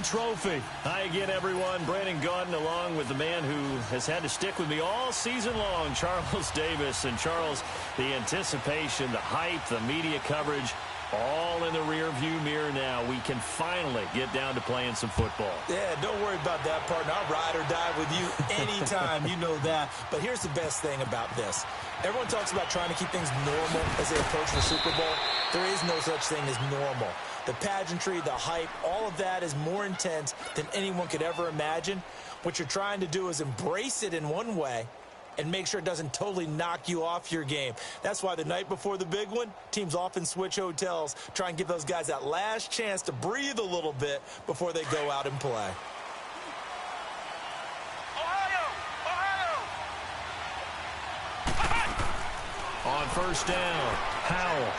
trophy. Hi again, everyone. Brandon Gaudin along with the man who has had to stick with me all season long, Charles Davis. And Charles, the anticipation, the hype, the media coverage, all in the rear-view mirror now. We can finally get down to playing some football. Yeah, don't worry about that, partner. I'll ride or die with you anytime. You know that. But here's the best thing about this. Everyone talks about trying to keep things normal as they approach the Super Bowl. There is no such thing as normal. The pageantry, the hype, all of that is more intense than anyone could ever imagine. What you're trying to do is embrace it in one way and make sure it doesn't totally knock you off your game. That's why the night before the big one, teams often switch hotels, try and give those guys that last chance to breathe a little bit before they go out and play. On first down, Howell.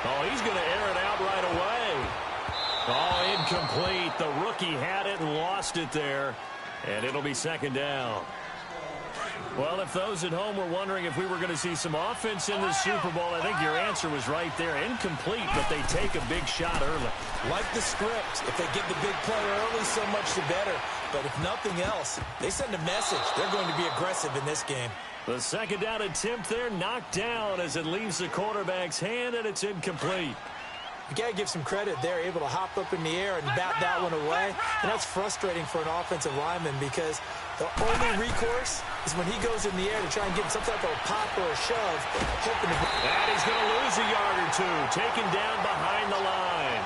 Oh, he's going to air it out right away. Oh, incomplete. The rookie had it and lost it there. And it'll be second down. Well, if those at home were wondering if we were going to see some offense in this Super Bowl, I think your answer was right there. Incomplete, but they take a big shot early. Like the script. If they get the big play early, so much the better. But if nothing else, they send a message. They're going to be aggressive in this game. The second down attempt there knocked down as it leaves the quarterback's hand, and it's incomplete. You got to give some credit. They're able to hop up in the air and bat that one away. And that's frustrating for an offensive lineman because the only recourse is when he goes in the air to try and get some type of a pop or a shove. And he's going to lose a yard or two, taken down behind the line.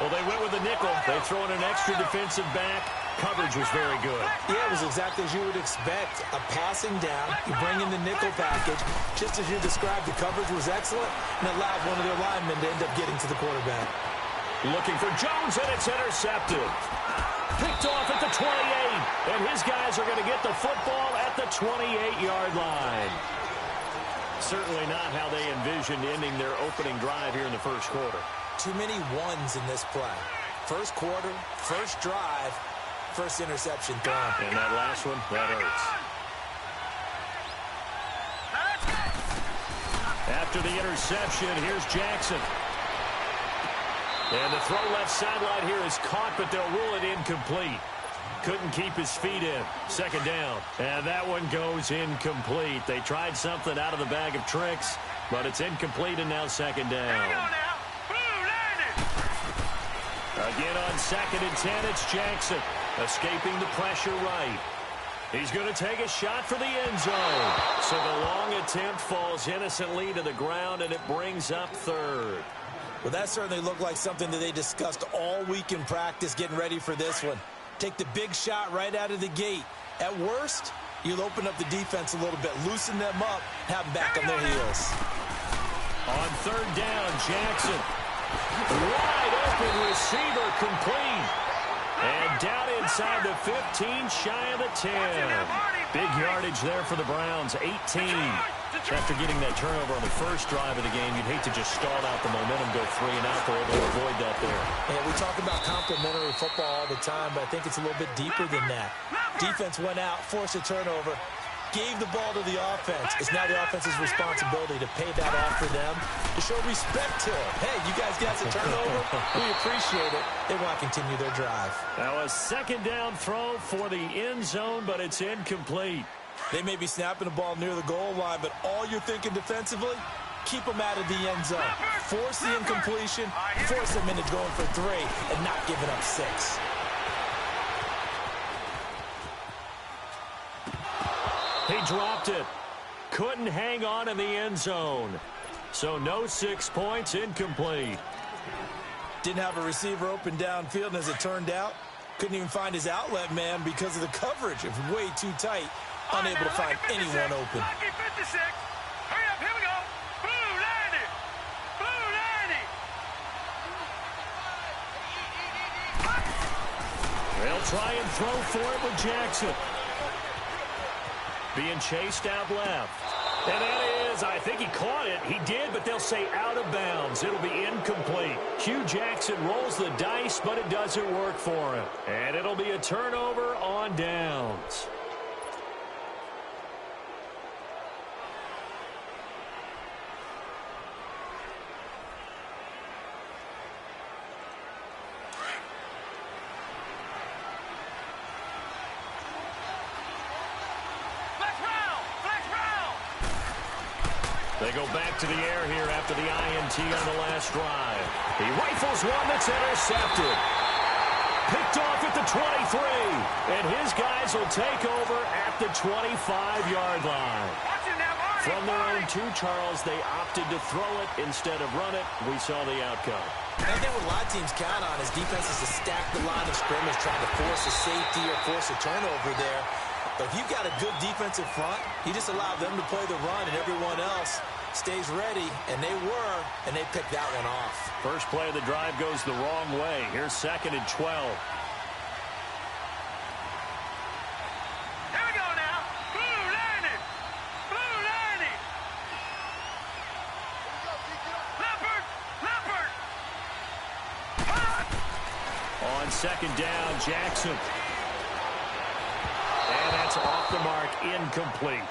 Well, they went with a nickel. They throw in an extra defensive back. Coverage was very good. Yeah, it was exactly as you would expect. A passing down, you bring in the nickel package. Just as you described, the coverage was excellent and allowed one of their linemen to end up getting to the quarterback. Looking for Jones, and it's intercepted. Picked off at the 28, and his guys are going to get the football at the 28-yard line. Certainly not how they envisioned ending their opening drive here in the first quarter. Too many ones in this play. First quarter, first drive, first interception thrown. And that last one, that hurts. After the interception, here's Jackson. And the throw left sideline here is caught, but they'll rule it incomplete. Couldn't keep his feet in. Second down. And that one goes incomplete. They tried something out of the bag of tricks, but it's incomplete, and now second down. Again on 2nd and 10, it's Jackson. Escaping the pressure right. He's going to take a shot for the end zone. So the long attempt falls innocently to the ground, and it brings up third. Well, that certainly looked like something that they discussed all week in practice getting ready for this one. Take the big shot right out of the gate. At worst, you'll open up the defense a little bit, loosen them up, have them back on their heels. On third down, Jackson. Wide open receiver complete. And down inside the 15, shy of the 10. Big yardage there for the Browns, 18. After getting that turnover on the first drive of the game, you'd hate to just stall out the momentum, go 3 and out. They're able to avoid that there. Yeah, we talk about complementary football all the time, but I think it's a little bit deeper than that. Defense went out, forced a turnover, gave the ball to the offense. It's now the offense's responsibility to pay that off for them, to show respect to them. Hey, you guys got some turnover. We appreciate it. They want to continue their drive. Now a second down throw for the end zone, but it's incomplete. They may be snapping the ball near the goal line, but all you're thinking defensively, keep them out of the end zone. Force the incompletion, force them into going for 3 and not giving up 6. He dropped it. Couldn't hang on in the end zone. So no 6 points, incomplete. Didn't have a receiver open downfield, and as it turned out, couldn't even find his outlet man because of the coverage. It was way too tight. Unable to find anyone open. Hurry up, here we go. Blue 90. Blue 90. They'll try and throw for it with Jackson. Being chased out left. And that is, I think he caught it. He did, but they'll say out of bounds. It'll be incomplete. Hugh Jackson rolls the dice, but it doesn't work for him. And it'll be a turnover on downs. They go back to the air here after the INT on the last drive. He rifles one that's intercepted. Picked off at the 23. And his guys will take over at the 25-yard line. From their own 2, Charles, they opted to throw it instead of run it. We saw the outcome. I think what a lot of teams count on is defenses to stack the line of scrimmage, trying to force a safety or force a turnover there. But if you've got a good defensive front, you just allow them to play the run and everyone else stays ready, and they were, and they picked that one off. First play of the drive goes the wrong way. Here's 2nd and 12. Here we go now. Blue lining. Blue lining. Leopard. Leopard. On 2nd down, Jackson. And that's off the mark, incomplete.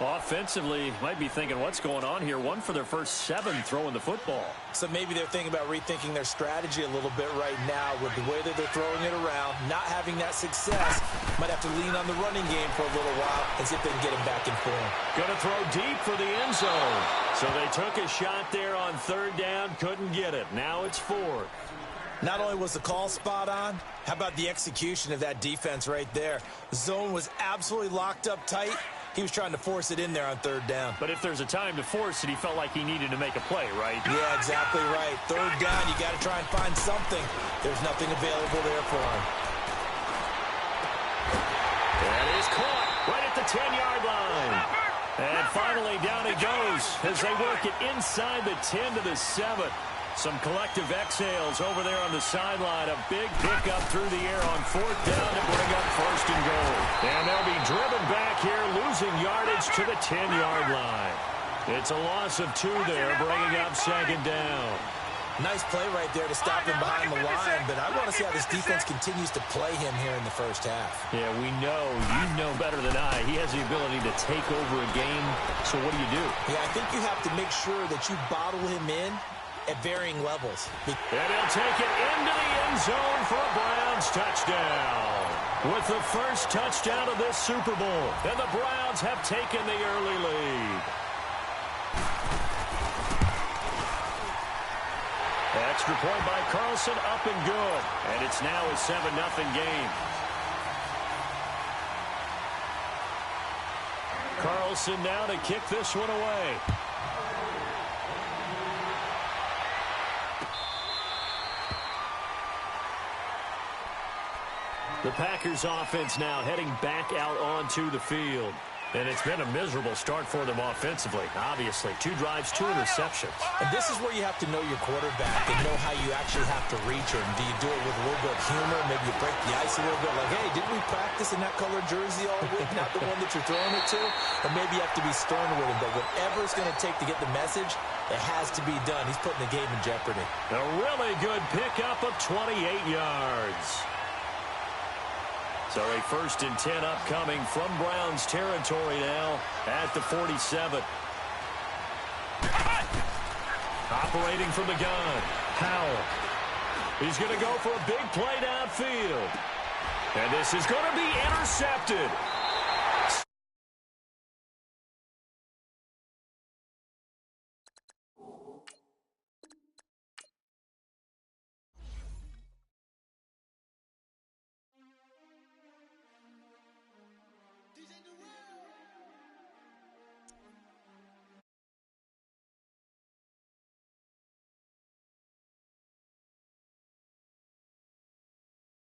Offensively, might be thinking, what's going on here? 1 for their first 7 throwing the football. So maybe they're thinking about rethinking their strategy a little bit right now with the way that they're throwing it around, not having that success. Might have to lean on the running game for a little while and see if they can get him back in form. Going to throw deep for the end zone. So they took a shot there on 3rd down, couldn't get it. Now it's 4th. Not only was the call spot on, how about the execution of that defense right there? The zone was absolutely locked up tight. He was trying to force it in there on 3rd down. But if there's a time to force it, he felt like he needed to make a play, right? Yeah, exactly right. 3rd down, you got to try and find something. There's nothing available there for him. That is caught right at the 10-yard line. And finally down he goes as they work it inside the 10 to the 7. Some collective exhales over there on the sideline. A big pickup through the air on 4th down to bring up 1st and goal. And they'll be driven back here, losing yardage to the 10-yard line. It's a loss of 2 there, bringing up 2nd down. Nice play right there to stop him behind the line, but I want to see how this defense continues to play him here in the first half. Yeah, we know. You know better than I. He has the ability to take over a game. So what do? Yeah, I think you have to make sure that you bottle him in at varying levels. And he'll take it into the end zone for a Browns touchdown. With the first touchdown of this Super Bowl, and the Browns have taken the early lead. Extra point by Carlson, up and good. And it's now a 7-0 game. Carlson now to kick this one away. The Packers offense now heading back out onto the field. And it's been a miserable start for them offensively. Obviously, 2 drives, 2 interceptions. And this is where you have to know your quarterback and know how you actually have to reach him. Do you do it with a little bit of humor? Maybe you break the ice a little bit. Like, hey, didn't we practice in that color jersey all week? Not the one that you're throwing it to? Or maybe you have to be stern with him. But whatever it's going to take to get the message, it has to be done. He's putting the game in jeopardy. A really good pickup of 28 yards. So a 1st and 10 upcoming from Browns territory now at the 47. Operating from the gun, Howell. He's going to go for a big play downfield. And this is going to be intercepted.